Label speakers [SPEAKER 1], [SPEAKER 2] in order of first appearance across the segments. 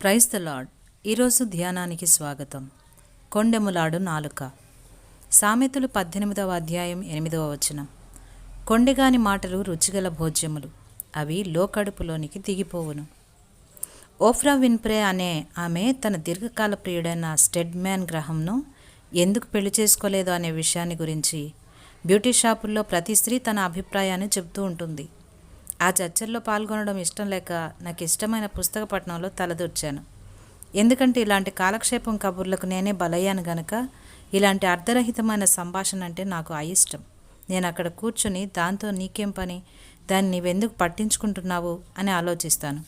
[SPEAKER 1] Praise the lord. ఈరోజు ధ్యానానికి స్వాగతం. కొండెములాడు నాలుక. సామెతలు 18వ అధ్యాయం 8వ వచనం. కొండెగాని మాటలు రుచిగల భోజ్యములు, అవి లోకడుపులోనికి దిగిపోవును. ఓఫ్రా విన్ఫ్రే అనే ఆమె తన దీర్ఘకాల ప్రియుడైన స్టెడ్మ్యాన్ గ్రహంను ఎందుకు పెళ్లి చేసుకోలేదు అనే విషయాన్ని గురించి బ్యూటీ షాపుల్లో ప్రతి స్త్రీ తన అభిప్రాయాన్ని చెబుతూ ఉంటుంది. ఆ చర్చల్లో పాల్గొనడం ఇష్టం లేక నాకు ఇష్టమైన పుస్తక పఠనంలో తలదూర్చాను. ఎందుకంటే ఇలాంటి కాలక్షేపం కబుర్లకు నేనే బలయ్యాను గనక ఇలాంటి అర్ధరహితమైన సంభాషణ అంటే నాకు అయిష్టం. నేను అక్కడ కూర్చుని దాంతో నీకేం పని, దాన్ని నీవెందుకు పట్టించుకుంటున్నావు అని ఆలోచిస్తాను.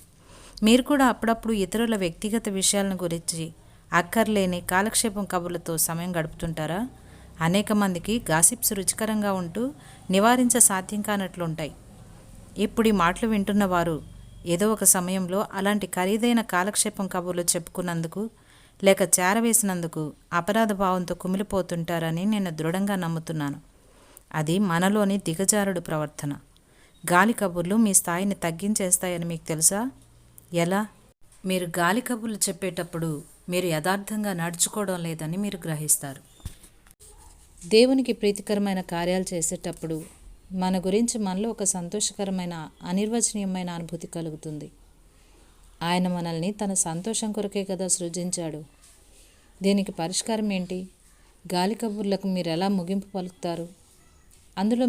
[SPEAKER 1] మీరు కూడా అప్పుడప్పుడు ఇతరుల వ్యక్తిగత విషయాలను గురించి అక్కర్లేని కాలక్షేపం కబుర్లతో సమయం గడుపుతుంటారా? అనేక మందికి గాసిప్స్ రుచికరంగా ఉంటూ నివారించ సాధ్యం కానట్లుంటాయి. ఇప్పుడు ఈ మాటలు వింటున్న వారు ఏదో ఒక సమయంలో అలాంటి ఖరీదైన కాలక్షేపం కబుర్లు చెప్పుకున్నందుకు లేక చేరవేసినందుకు అపరాధ భావంతో కుమిలిపోతుంటారని నేను దృఢంగా నమ్ముతున్నాను. అది మనలోని దిగజారుడు ప్రవర్తన. గాలి కబుర్లు మీ స్థాయిని తగ్గించేస్తాయని మీకు తెలుసా? ఎలా? మీరు గాలి కబుర్లు చెప్పేటప్పుడు మీరు యథార్థంగా నడుచుకోవడం లేదని మీరు గ్రహిస్తారు. దేవునికి ప్రీతికరమైన కార్యాలు చేసేటప్పుడు మన గురించి మనలో ఒక సంతోషకరమైన అనిర్వచనీయమైన అనుభూతి కలుగుతుంది. ఆయన మనల్ని తన సంతోషం కొరకే కదా సృజించాడు. దీనికి పరిష్కారం ఏంటి? గాలి కబుర్లకు మీరు ఎలా ముగింపు పలుకుతారు? అందులో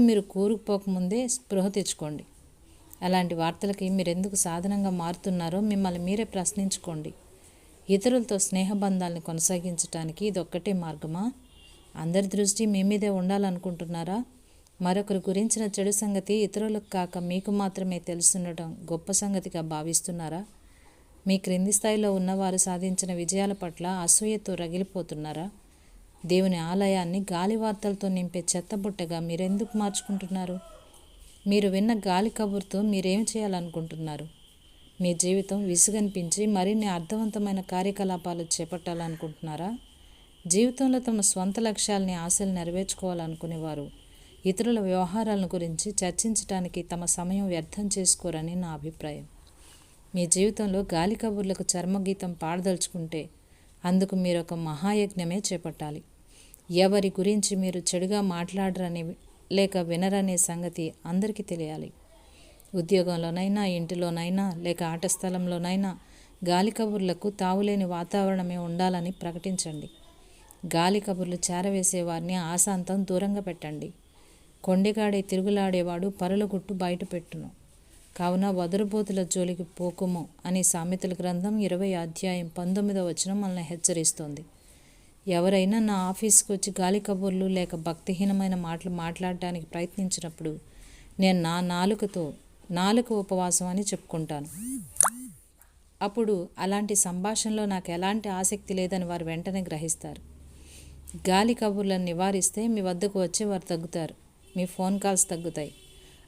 [SPEAKER 1] మీరు కూరుకుపోకముందే స్పృహ తెచ్చుకోండి. అలాంటి వార్తలకి మీరెందుకు సాధనంగా మారుతున్నారో మిమ్మల్ని మీరే ప్రశ్నించుకోండి. ఇతరులతో స్నేహబంధాలను కొనసాగించడానికి ఇదొక్కటే మార్గమా? అందరి దృష్టి మీ మీదే ఉండాలనుకుంటున్నారా? మరొకరి గురించిన చెడు సంగతి ఇతరులకు కాక మీకు మాత్రమే తెలుసుండటం గొప్ప సంగతిగా భావిస్తున్నారా? మీ క్రింది స్థాయిలో ఉన్నవారు సాధించిన విజయాల పట్ల అసూయతో రగిలిపోతున్నారా? దేవుని ఆలయాన్ని గాలి వార్తలతో నింపే చెత్తబుట్టగా మీరెందుకు మార్చుకుంటున్నారు? మీరు విన్న గాలి కబుర్తో మీరేం చేయాలనుకుంటున్నారు? మీ జీవితం విసుగనిపించి మరిన్ని అర్థవంతమైన కార్యకలాపాలు చేపట్టాలనుకుంటున్నారా? జీవితంలో తమ స్వంత లక్ష్యాలని ఆశలు నెరవేర్చుకోవాలనుకునేవారు ఇతరుల వ్యవహారాలను గురించి చర్చించడానికి తమ సమయం వ్యర్థం చేసుకోరని నా అభిప్రాయం. మీ జీవితంలో గాలి కబుర్లకు చర్మగీతం పాడదలుచుకుంటే అందుకు మీరు ఒక మహాయజ్ఞమే చేపట్టాలి. ఎవరి గురించి మీరు చెడుగా మాట్లాడరని లేక వినరనే సంగతి అందరికీ తెలియాలి. ఉద్యోగంలోనైనా, ఇంటిలోనైనా, లేక ఆట స్థలంలోనైనా గాలి కబుర్లకు తావులేని వాతావరణమే ఉండాలని ప్రకటించండి. గాలి కబుర్లు చేరవేసేవారిని ఆశాంతం దూరంగా పెట్టండి. కొండెగాడే తిరుగులాడేవాడు పరుల గుట్టు బయట పెట్టును. కావున వదరుబోతుల జోలికి పోకుము అని సామెతల గ్రంథం 20వ అధ్యాయం 19వ వచనం మనల్ని హెచ్చరిస్తోంది. ఎవరైనా నా ఆఫీస్కి వచ్చి గాలి కబుర్లు లేక భక్తిహీనమైన మాటలు మాట్లాడటానికి ప్రయత్నించినప్పుడు నేను నా నాలుక ఉపవాసం అని చెప్పుకుంటాను. అప్పుడు అలాంటి సంభాషణలో నాకు ఎలాంటి ఆసక్తి లేదని వారు వెంటనే గ్రహిస్తారు. గాలి కబుర్లను నివారిస్తే మీ వద్దకు వచ్చేవారు తగ్గుతారు, మీ ఫోన్ కాల్స్ తగ్గుతాయి.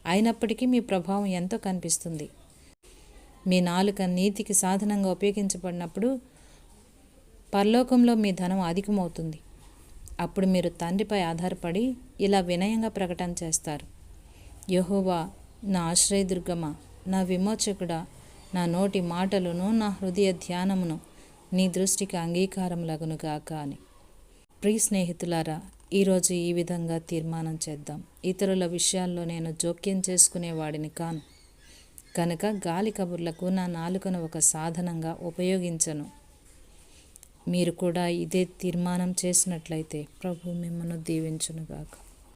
[SPEAKER 1] అయినప్పటికీ మీ ప్రభావం ఎంతో కనిపిస్తుంది. మీ నాలుక నీతికి సాధనంగా ఉపయోగించబడినప్పుడు పరలోకంలో మీ ధనం అధికమవుతుంది. అప్పుడు మీరు తండ్రిపై ఆధారపడి ఇలా వినయంగా ప్రకటన చేస్తారు: యెహోవా నా ఆశ్రయదుర్గమా, నా విమోచకుడా, నా నోటి మాటలును నా హృదయ ధ్యానమును నీ దృష్టికి అంగీకారములగునుగాక అని. ప్రియ స్నేహితులారా, ఈరోజు ఈ విధంగా తీర్మానం చేద్దాం: ఇతరుల విషయాల్లో నేను జోక్యం చేసుకునేవాడిని కాను కనుక గాలి కబుర్లకు నా నాలుకను ఒక సాధనంగా ఉపయోగించను. మీరు కూడా ఇదే తీర్మానం చేసినట్లయితే ప్రభు మిమ్మల్ని దీవించునుగాక.